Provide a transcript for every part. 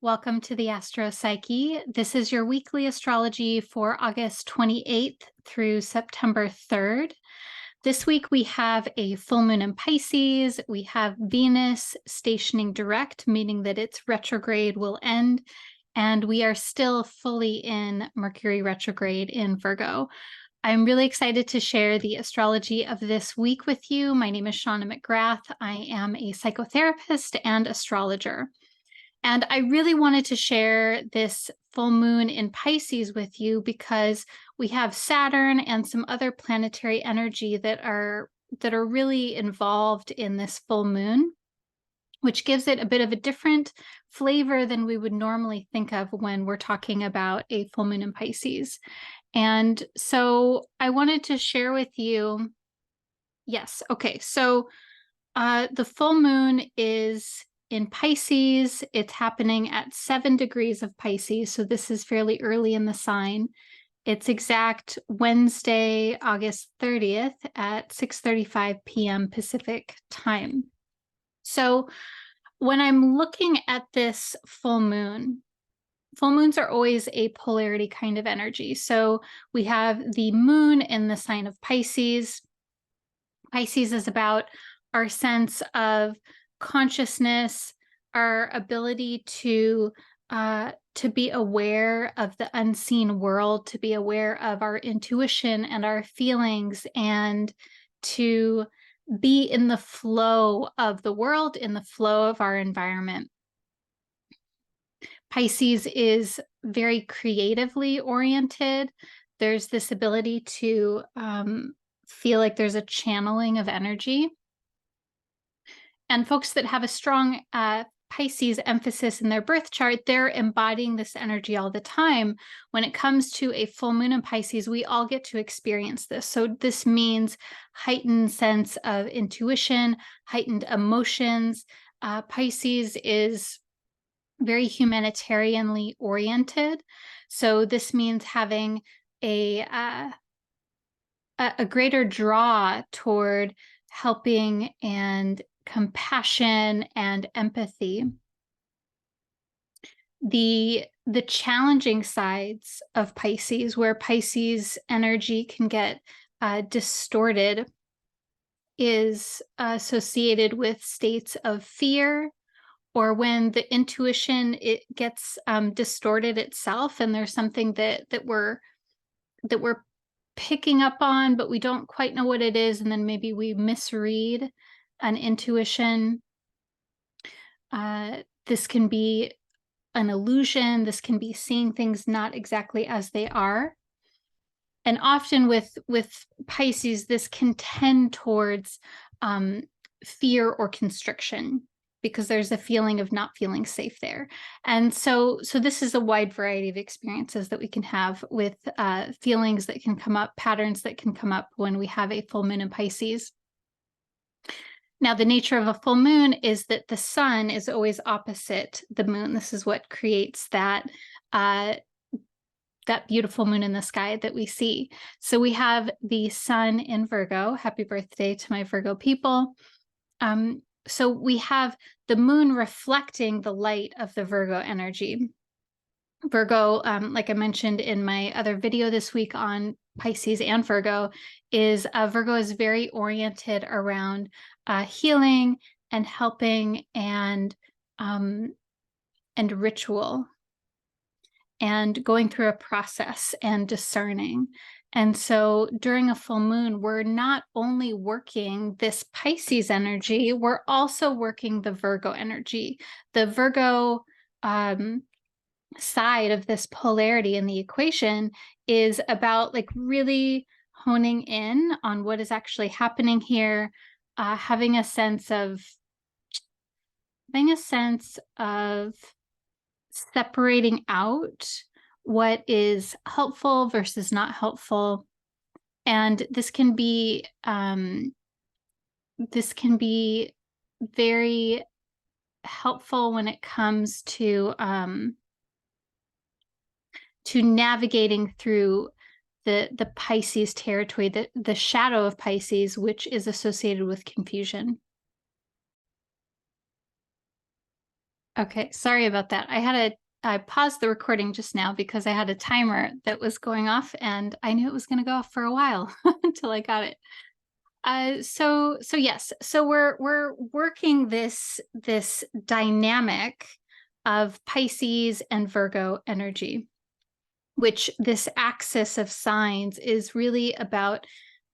Welcome to the Astro Psyche. This is your weekly astrology for August 28th through September 3rd. This week we have a full moon in Pisces. We have Venus stationing direct, meaning that its retrograde will end, and we are still fully in Mercury retrograde in Virgo. I'm really excited to share the astrology of this week with you. My name is Shauna McGrath. I am a psychotherapist and astrologer. And I really wanted to share this full moon in Pisces with you because we have Saturn and some other planetary energy that are really involved in this full moon, which gives it a bit of a different flavor than we would normally think of when we're talking about a full moon in Pisces. And so I wanted to share with you, yes, okay, so the full moon is in Pisces. It's happening at 7 degrees of Pisces, so this is fairly early in the sign. It's exact Wednesday, August 30th at 6:35 p.m. Pacific time. So when I'm looking at this full moons are always a polarity kind of energy. So we have the moon in the sign of Pisces. Pisces is about our sense of consciousness, our ability to be aware of the unseen world, to be aware of our intuition and our feelings, and to be in the flow of the world, in the flow of our environment. Pisces is very creatively oriented. There's this ability to feel like there's a channeling of energy. And folks that have a strong Pisces emphasis in their birth chart, they're embodying this energy all the time. When it comes to a full moon in Pisces, we all get to experience this. So this means heightened sense of intuition, heightened emotions. Pisces is very humanitarianly oriented. So this means having a greater draw toward helping and compassion and empathy. The challenging sides of Pisces, where Pisces energy can get distorted, is associated with states of fear, or when the intuition gets distorted itself, and there's something that we're picking up on, but we don't quite know what it is, and then maybe we misread an intuition. This can be an illusion. This can be seeing things not exactly as they are. And often with Pisces, this can tend towards fear or constriction, because there's a feeling of not feeling safe there. And so this is a wide variety of experiences that we can have with feelings that can come up, patterns that can come up when we have a full moon in Pisces. Now, the nature of a full moon is that the sun is always opposite the moon. This is what creates that beautiful moon in the sky that we see. So we have the sun in Virgo. Happy birthday to my Virgo people. So we have the moon reflecting the light of the Virgo energy. Virgo, like I mentioned in my other video this week on Pisces and Virgo, Virgo is very oriented around healing and helping and ritual, and going through a process and discerning. And so during a full moon, we're not only working this Pisces energy, we're also working the Virgo energy. The Virgo side of this polarity in the equation is about like really honing in on what is actually happening here, having a sense of separating out what is helpful versus not helpful. And this can be very helpful when it comes to navigating through the Pisces territory, the shadow of Pisces, which is associated with confusion. Okay, sorry about that. I paused the recording just now because I had a timer that was going off and I knew it was going to go off for a while until I got it. So yes, so we're working this dynamic of Pisces and Virgo energy, which this axis of signs is really about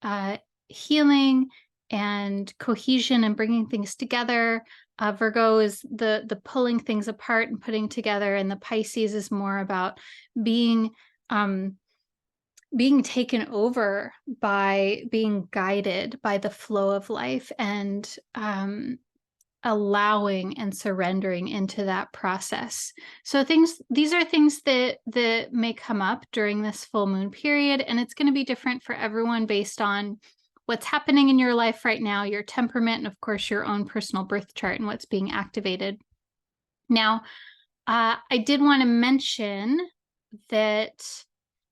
uh, healing and cohesion and bringing things together. Virgo is the pulling things apart and putting together, and the Pisces is more about being um, being taken over by being guided by the flow of life and allowing and surrendering into that process. So these are things that may come up during this full moon period, and it's going to be different for everyone based on what's happening in your life right now, your temperament, and of course your own personal birth chart and what's being activated. Now, I did want to mention that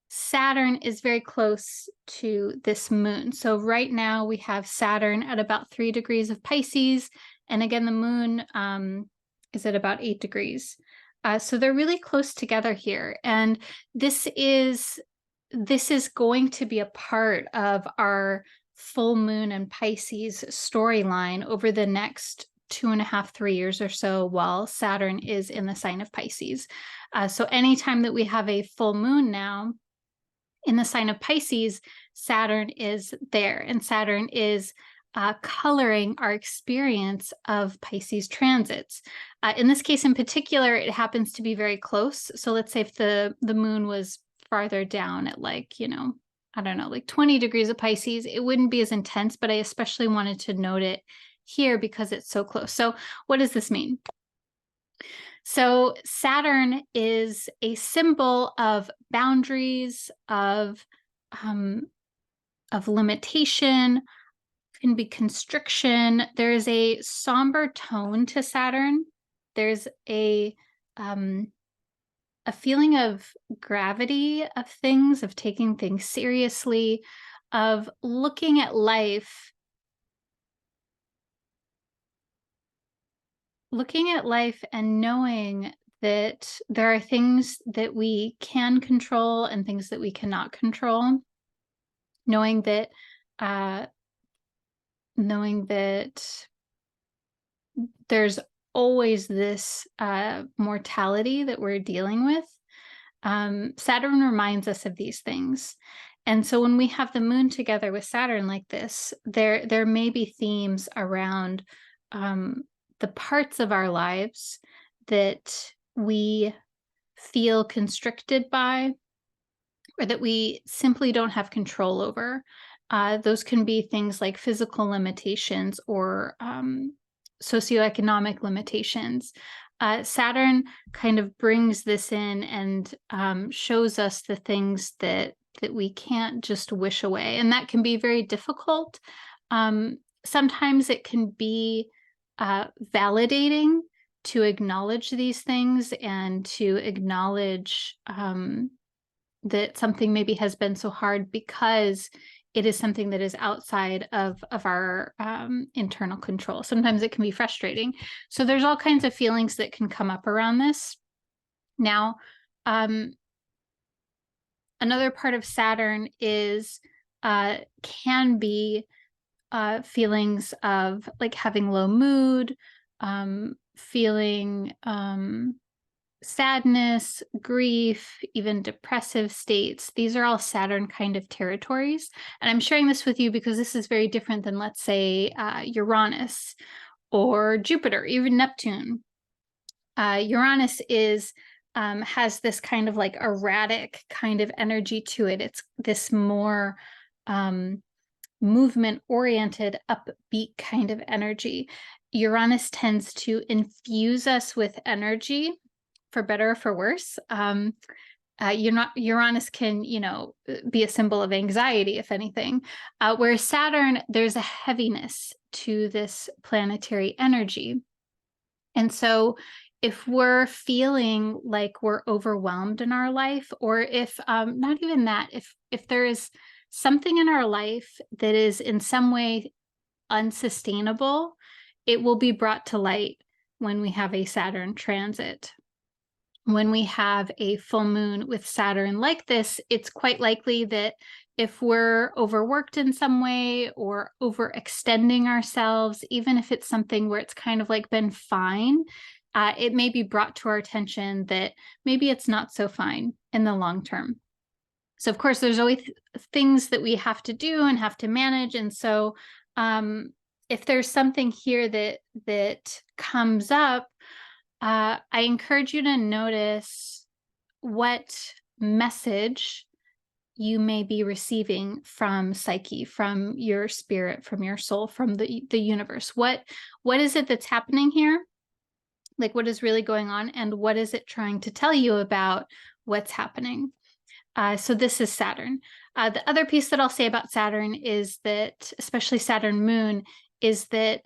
Saturn is very close to this moon. So right now we have Saturn at about 3 degrees of Pisces. And again, the moon is at about 8 degrees. So they're really close together here. And this is going to be a part of our full moon and Pisces storyline over the next 2.5, 3 years or so while Saturn is in the sign of Pisces. So anytime that we have a full moon now, in the sign of Pisces, Saturn is there, and Saturn is coloring our experience of Pisces transits. In this case in particular, it happens to be very close. So let's say if the moon was farther down at like, I don't know, like 20 degrees of Pisces, it wouldn't be as intense, but I especially wanted to note it here because it's so close. So what does this mean? So Saturn is a symbol of boundaries, of limitation, can be constriction. There is a somber tone to Saturn. There's a feeling of gravity of things, of taking things seriously, of looking at life and knowing that there are things that we can control and things that we cannot control. Knowing that uh, there's always this mortality that we're dealing with. Saturn reminds us of these things. And so when we have the moon together with Saturn like this, there may be themes around the parts of our lives that we feel constricted by or that we simply don't have control over. Those can be things like physical limitations or socioeconomic limitations. Saturn kind of brings this in and shows us the things that we can't just wish away, and that can be very difficult. Sometimes it can be validating to acknowledge these things and to acknowledge that something maybe has been so hard because it is something that is outside of our internal control. Sometimes it can be frustrating. So there's all kinds of feelings that can come up around this. Now, another part of Saturn is can be feelings of like having low mood, feeling sadness, grief, even depressive states. These are all Saturn kind of territories. And I'm sharing this with you because this is very different than, let's say, Uranus or Jupiter, even Neptune. Uranus has this kind of like erratic kind of energy to it. It's this more movement-oriented, upbeat kind of energy. Uranus tends to infuse us with energy, for better or for worse. Uranus can, be a symbol of anxiety, if anything. Whereas Saturn, there's a heaviness to this planetary energy. And so if we're feeling like we're overwhelmed in our life, or if not even that, if there is something in our life that is in some way unsustainable, it will be brought to light when we have a Saturn transit. When we have a full moon with Saturn like this, it's quite likely that if we're overworked in some way or overextending ourselves, even if it's something where it's kind of like been fine, it may be brought to our attention that maybe it's not so fine in the long term. So of course, there's always things that we have to do and have to manage. And so if there's something here that comes up, I encourage you to notice what message you may be receiving from Psyche, from your spirit, from your soul, from the universe. What is it that's happening here? Like, what is really going on, and what is it trying to tell you about what's happening? So this is Saturn. The other piece that I'll say about Saturn is that, especially Saturn moon, is that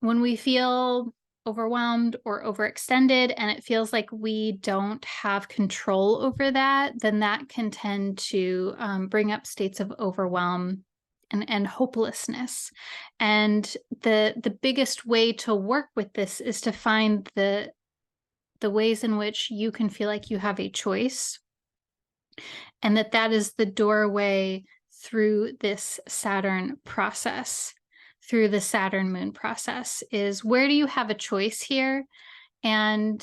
when we feel overwhelmed or overextended and it feels like we don't have control over that, then that can tend to bring up states of overwhelm and hopelessness. And the biggest way to work with this is to find the ways in which you can feel like you have a choice, and that is the doorway through this Saturn process, through the Saturn moon process, is where do you have a choice here? And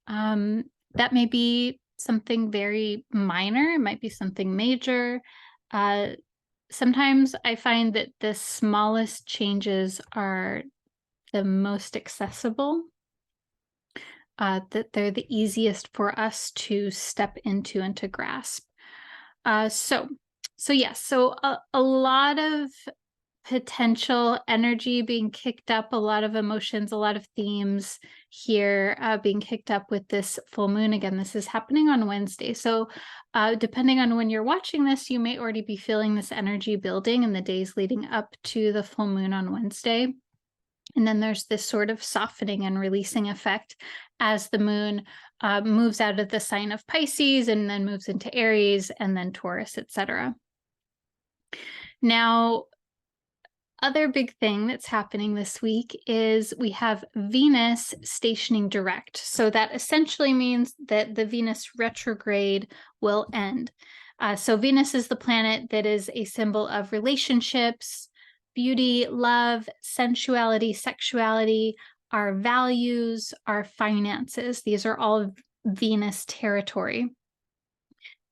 that may be something very minor, it might be something major. Sometimes I find that the smallest changes are the most accessible, that they're the easiest for us to step into and to grasp. So a lot of potential energy being kicked up, a lot of emotions, a lot of themes here being kicked up with this full moon. Again, this is happening on Wednesday. So depending on when you're watching this, you may already be feeling this energy building in the days leading up to the full moon on Wednesday. And then there's this sort of softening and releasing effect as the moon moves out of the sign of Pisces and then moves into Aries and then Taurus, etc. Now, other big thing that's happening this week is we have Venus stationing direct. So that essentially means that the Venus retrograde will end. So Venus is the planet that is a symbol of relationships, beauty, love, sensuality, sexuality, our values, our finances. These are all Venus territory.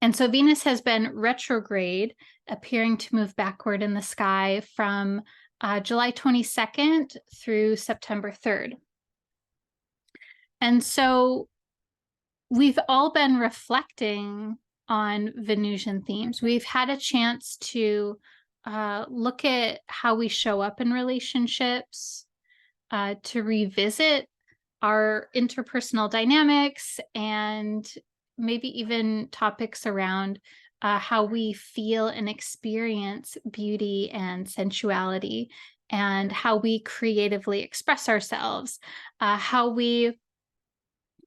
And so Venus has been retrograde, appearing to move backward in the sky from July 22nd through September 3rd. And so we've all been reflecting on Venusian themes. We've had a chance to look at how we show up in relationships, to revisit our interpersonal dynamics, and maybe even topics around how we feel and experience beauty and sensuality, and how we creatively express ourselves, how we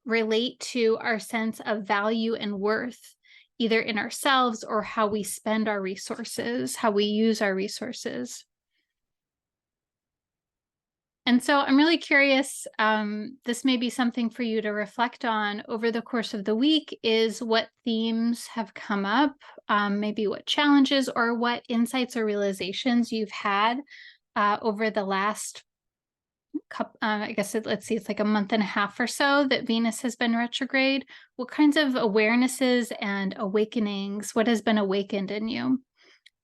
relate to our sense of value and worth, either in ourselves or how we spend our resources, how we use our resources. And so I'm really curious, this may be something for you to reflect on over the course of the week, is what themes have come up, maybe what challenges or what insights or realizations you've had over the last couple, I guess let's see, it's like a month and a half or so that Venus has been retrograde. What kinds of awarenesses and awakenings, what has been awakened in you?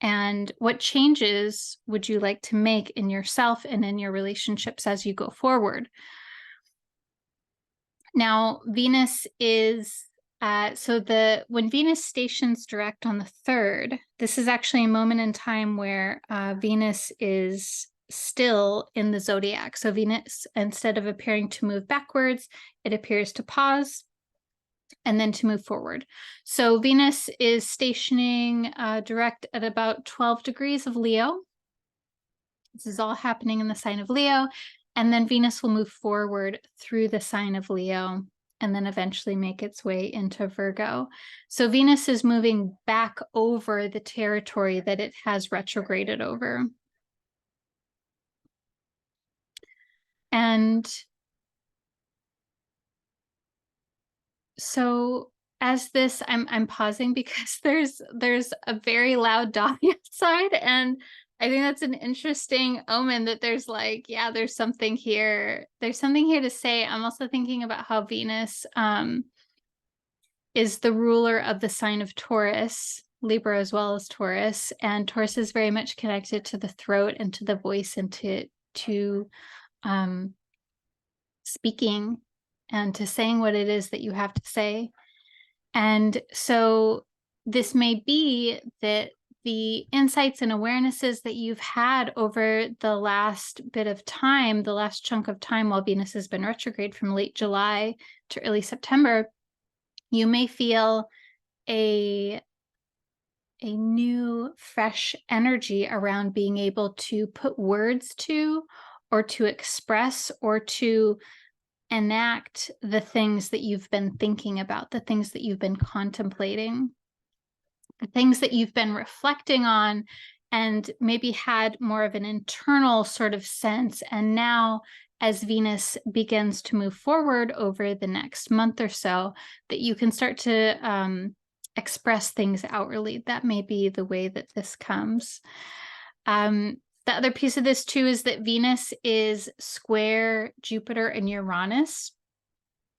And what changes would you like to make in yourself and in your relationships as you go forward? Now, Venus is, when Venus stations direct on the 3rd, this is actually a moment in time where Venus is still in the zodiac. So Venus, instead of appearing to move backwards, it appears to pause and then to move forward. So Venus is stationing direct at about 12 degrees of Leo. This is all happening in the sign of Leo. And then Venus will move forward through the sign of Leo and then eventually make its way into Virgo. So Venus is moving back over the territory that it has retrograded over. And So as this, I'm pausing because there's a very loud dog outside, and I think that's an interesting omen that there's like, yeah, there's something here. There's something here to say. I'm also thinking about how Venus is the ruler of the sign of Taurus, Libra as well as Taurus, and Taurus is very much connected to the throat and to the voice and to um, speaking and to saying what it is that you have to say. And so this may be that the insights and awarenesses that you've had over the last bit of time, the last chunk of time while Venus has been retrograde from late July to early September, you may feel a new fresh energy around being able to put words to, or to express, or to enact the things that you've been thinking about, the things that you've been contemplating, the things that you've been reflecting on, and maybe had more of an internal sort of sense. And now, as Venus begins to move forward over the next month or so, that you can start to express things outwardly. That may be the way that this comes. The other piece of this too is that Venus is square Jupiter and Uranus,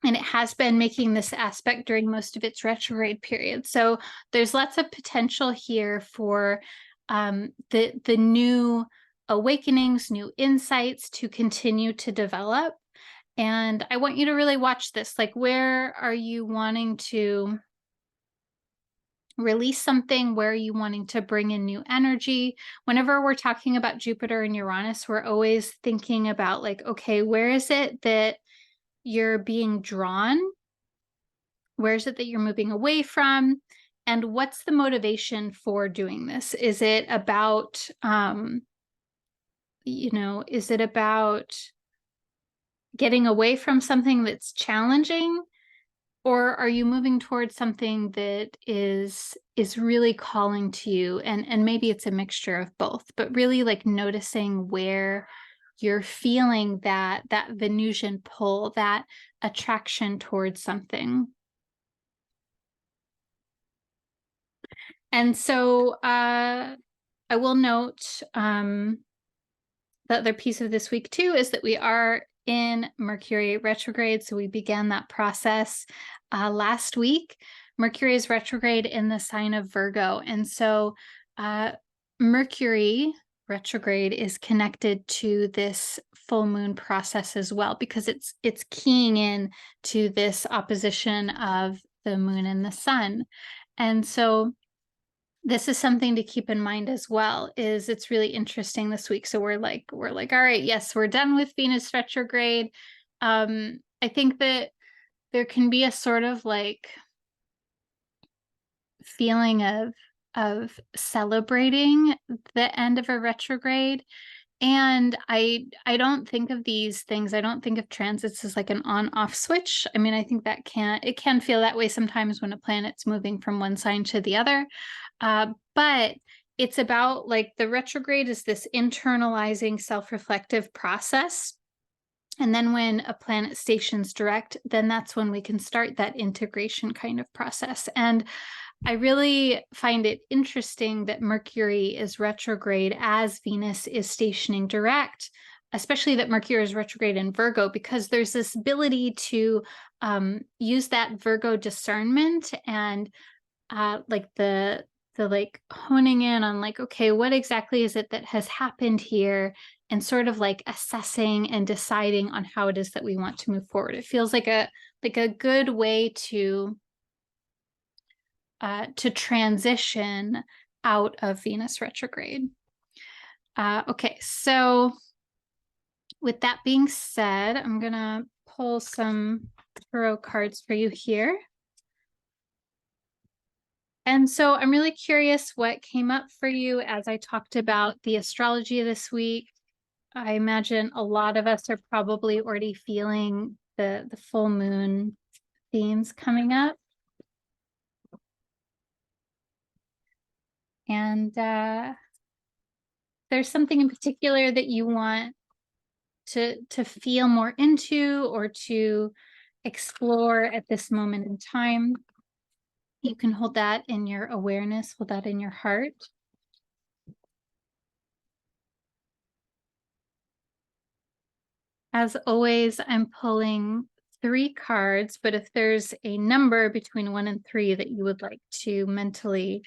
and it has been making this aspect during most of its retrograde period. So there's lots of potential here for the new awakenings, new insights to continue to develop. And I want you to really watch this. Like, where are you wanting to release something? Where are you wanting to bring in new energy? Whenever we're talking about Jupiter and Uranus, we're always thinking about like, okay, where is it that you're being drawn? Where is it that you're moving away from? And what's the motivation for doing this? Is it about, is it about getting away from something that's challenging? Or are you moving towards something that is really calling to you? And maybe it's a mixture of both, but really like noticing where you're feeling that Venusian pull, that attraction towards something. And so I will note the other piece of this week too is that we are in Mercury retrograde. So we began that process last week. Mercury is retrograde in the sign of Virgo. And so Mercury retrograde is connected to this full moon process as well, because it's keying in to this opposition of the moon and the sun. And so this is something to keep in mind as well, is it's really interesting this week. So we're like, all right, yes, we're done with Venus retrograde. I think that there can be a sort of like feeling of celebrating the end of a retrograde. And I don't think of these things, I don't think of transits as like an on-off switch. I mean, I think that it can feel that way sometimes when a planet's moving from one sign to the other. But it's about like the retrograde is this internalizing self-reflective process. And then when a planet stations direct, then that's when we can start that integration kind of process. And I really find it interesting that Mercury is retrograde as Venus is stationing direct, especially that Mercury is retrograde in Virgo, because there's this ability to use that Virgo discernment and like the like honing in on like, okay, what exactly is it that has happened here, and sort of like assessing and deciding on how it is that we want to move forward. It feels like a good way to transition out of Venus retrograde. Okay, so with that being said, I'm gonna pull some tarot cards for you here. And so I'm really curious what came up for you as I talked about the astrology this week. I imagine a lot of us are probably already feeling the full moon themes coming up. And there's something in particular that you want to feel more into, or to explore at this moment in time. You can hold that in your awareness, hold that in your heart. As always, I'm pulling 3 cards, but if there's a number between 1 and 3 that you would like to mentally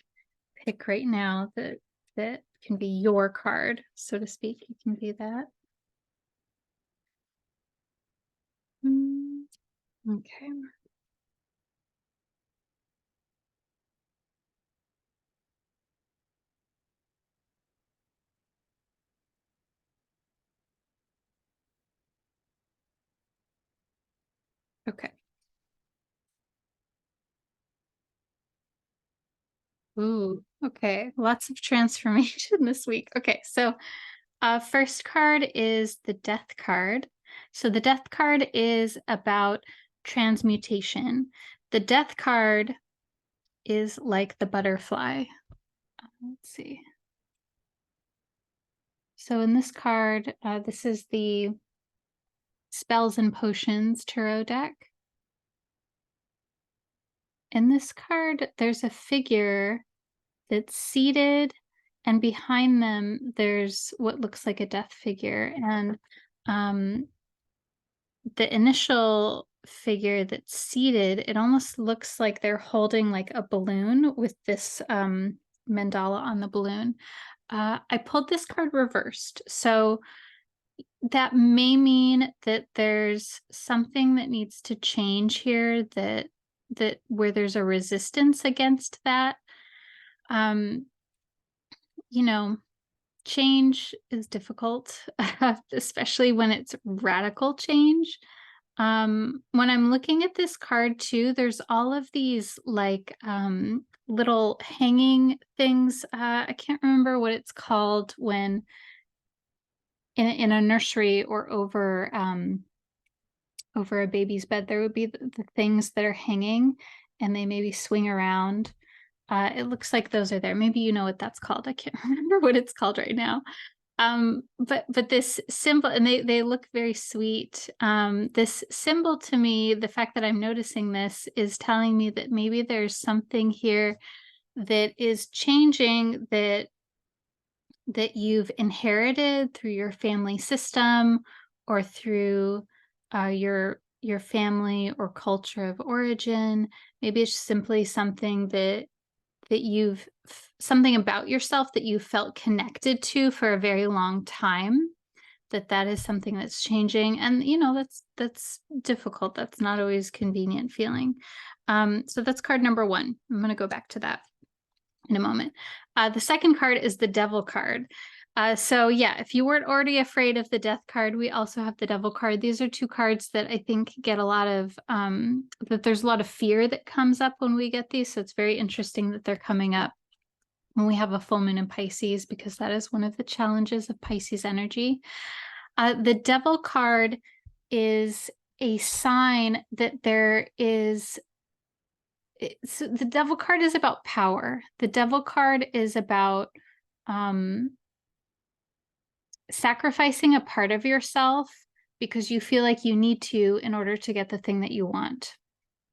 pick right now, that can be your card, so to speak, you can do that. Okay. Okay. Ooh, okay. Lots of transformation this week. Okay, so first card is the Death card. So the Death card is about transmutation. The Death card is like the butterfly. Let's see. So in this card, this is the Spells and Potions Tarot deck. In this card, there's a figure that's seated, and behind them, there's what looks like a death figure. And the initial figure that's seated, it almost looks like they're holding like a balloon with this mandala on the balloon. I pulled this card reversed. So that may mean that there's something that needs to change here, that where there's a resistance against that. You know, change is difficult, especially when it's radical change. When I'm looking at this card too, there's all of these like little hanging things. I can't remember what it's called when in a nursery or over a baby's bed, there would be the things that are hanging and they maybe swing around. It looks like those are there. Maybe you know what that's called. I can't remember what it's called right now. But this symbol, and they look very sweet. This symbol to me, the fact that I'm noticing this is telling me that maybe there's something here that is changing, that you've inherited through your family system or through your family or culture of origin. Maybe it's simply something that you've something about yourself that you felt connected to for a very long time, that is something that's changing. And that's difficult. That's not always convenient feeling. So that's card number 1. I'm going to go back to that in a moment. The second card is the Devil card. So yeah, if you weren't already afraid of the Death card, we also have the Devil card. These are 2 cards that I think get a lot of, that there's a lot of fear that comes up when we get these. So it's very interesting that they're coming up when we have a full moon in Pisces, because that is one of the challenges of Pisces energy. The Devil card is a sign that there is, so the Devil card is about power. The Devil card is about sacrificing a part of yourself because you feel like you need to in order to get the thing that you want.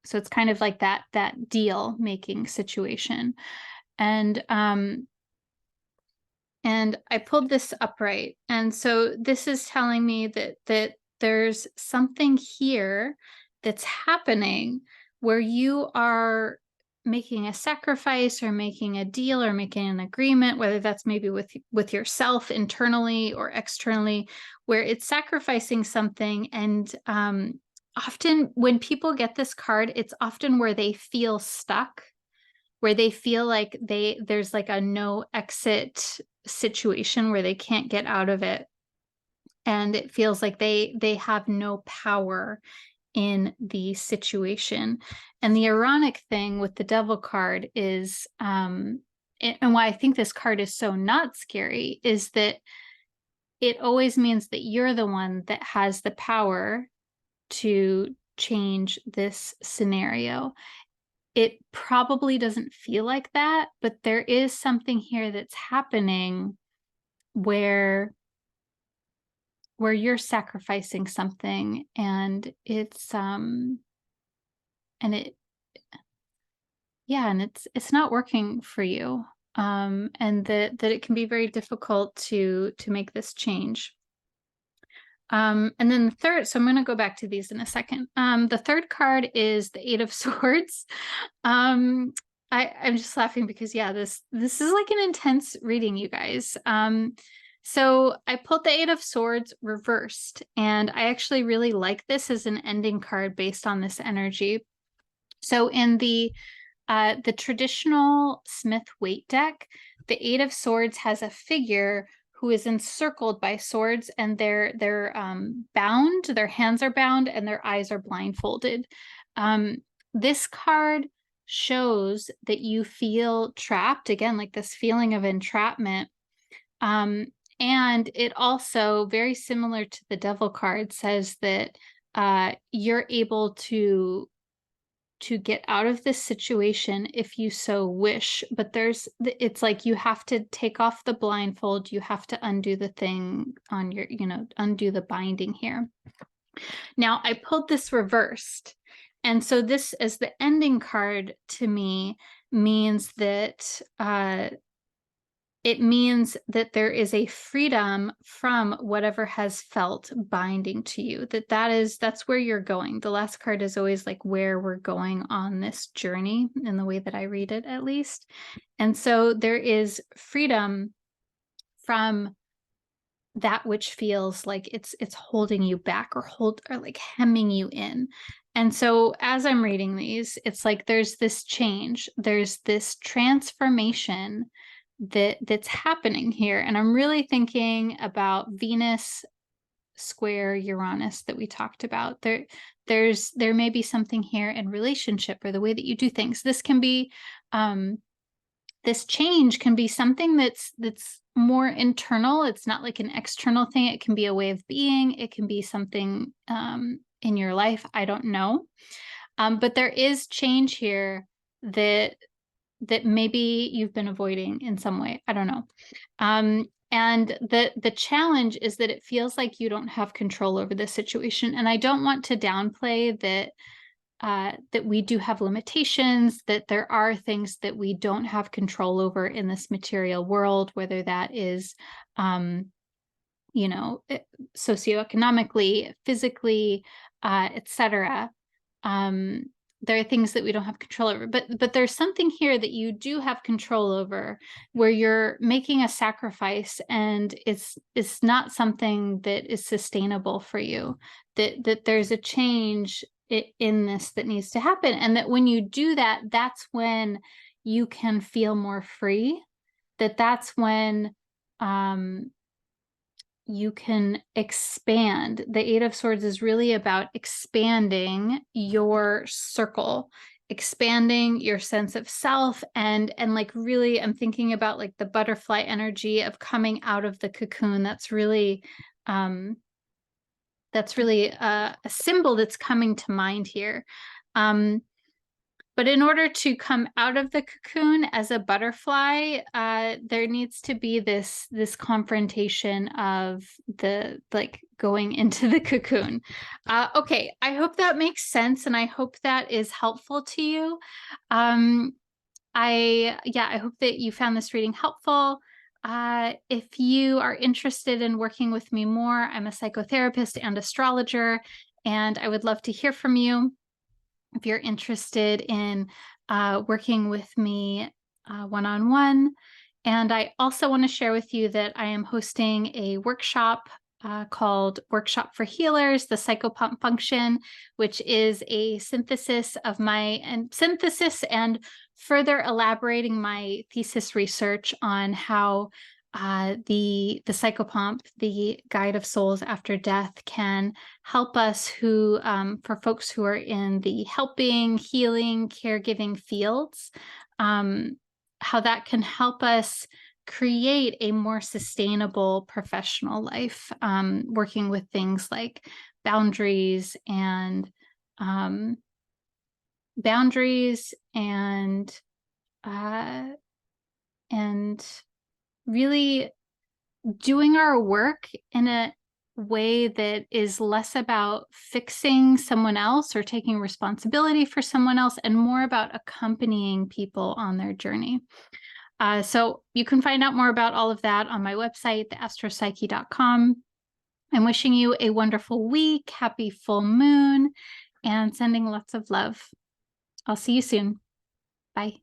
So it's kind of like that deal making situation. And I pulled this upright. And so this is telling me that there's something here that's happening where you are making a sacrifice or making a deal or making an agreement, whether that's maybe with yourself internally or externally, where it's sacrificing something. And often when people get this card, it's often where they feel stuck, where they feel like there's like a no exit situation where they can't get out of it. And it feels like they have no power in the situation. And the ironic thing with the Devil card is, and why I think this card is so not scary, is that it always means that you're the one that has the power to change this scenario. It probably doesn't feel like that, but there is something here that's happening where you're sacrificing something, and it's yeah, and it's not working for you. And that it can be very difficult to make this change. And then the third, so I'm going to go back to these in a second. The third card is the Eight of Swords. I'm just laughing because yeah, this is like an intense reading, you guys. So I pulled the Eight of Swords reversed, and I actually really like this as an ending card based on this energy. So in the traditional Smith Waite deck, the Eight of Swords has a figure who is encircled by swords, and they're bound, their hands are bound, and their eyes are blindfolded. This card shows that you feel trapped, again, like this feeling of entrapment. And it also, very similar to the Devil card, says that you're able to get out of this situation if you so wish, but it's like you have to take off the blindfold, you have to undo the thing on your, undo the binding here. Now I pulled this reversed, and so this as the ending card to me means that it means that there is a freedom from whatever has felt binding to you, that's where you're going. The last card is always like where we're going on this journey, in the way that I read it, at least. And so there is freedom from that which feels like it's holding you back, or like hemming you in. And so as I'm reading these, it's like there's this change, there's this transformation that's happening here. And I'm really thinking about Venus square Uranus that we talked about. There may be something here in relationship, or the way that you do things. This can be this change can be something that's more internal. It's not like an external thing. It can be a way of being. It can be something in your life. I don't know. But there is change here that maybe you've been avoiding in some way. I don't know. And the challenge is that it feels like you don't have control over this situation. And I don't want to downplay that that we do have limitations, that there are things that we don't have control over in this material world, whether that is, socioeconomically, physically, etc. There are things that we don't have control over, but there's something here that you do have control over, where you're making a sacrifice, and it's not something that is sustainable for you, that there's a change in this that needs to happen, and that when you do that, that's when you can feel more free, that's when you can expand. The Eight of Swords is really about expanding your circle, expanding your sense of self, and like really, I'm thinking about like the butterfly energy of coming out of the cocoon. That's really a symbol that's coming to mind here. But in order to come out of the cocoon as a butterfly, there needs to be this confrontation of the going into the cocoon. Okay, I hope that makes sense, and I hope that is helpful to you. I hope that you found this reading helpful. If you are interested in working with me more, I'm a psychotherapist and astrologer, and I would love to hear from you. If you're interested in working with me one-on-one. And I also want to share with you that I am hosting a workshop called Workshop for Healers, the Psychopomp Function, which is a synthesis and further elaborating my thesis research on how the psychopomp, the guide of souls after death, can help us for folks who are in the helping, healing, caregiving fields, how that can help us create a more sustainable professional life, working with things like boundaries and really doing our work in way that is less about fixing someone else or taking responsibility for someone else and more about accompanying people on their journey. So you can find out more about all of that on my website, theastropsyche.com. I'm wishing you a wonderful week, happy full moon, and sending lots of love. I'll see you soon. Bye.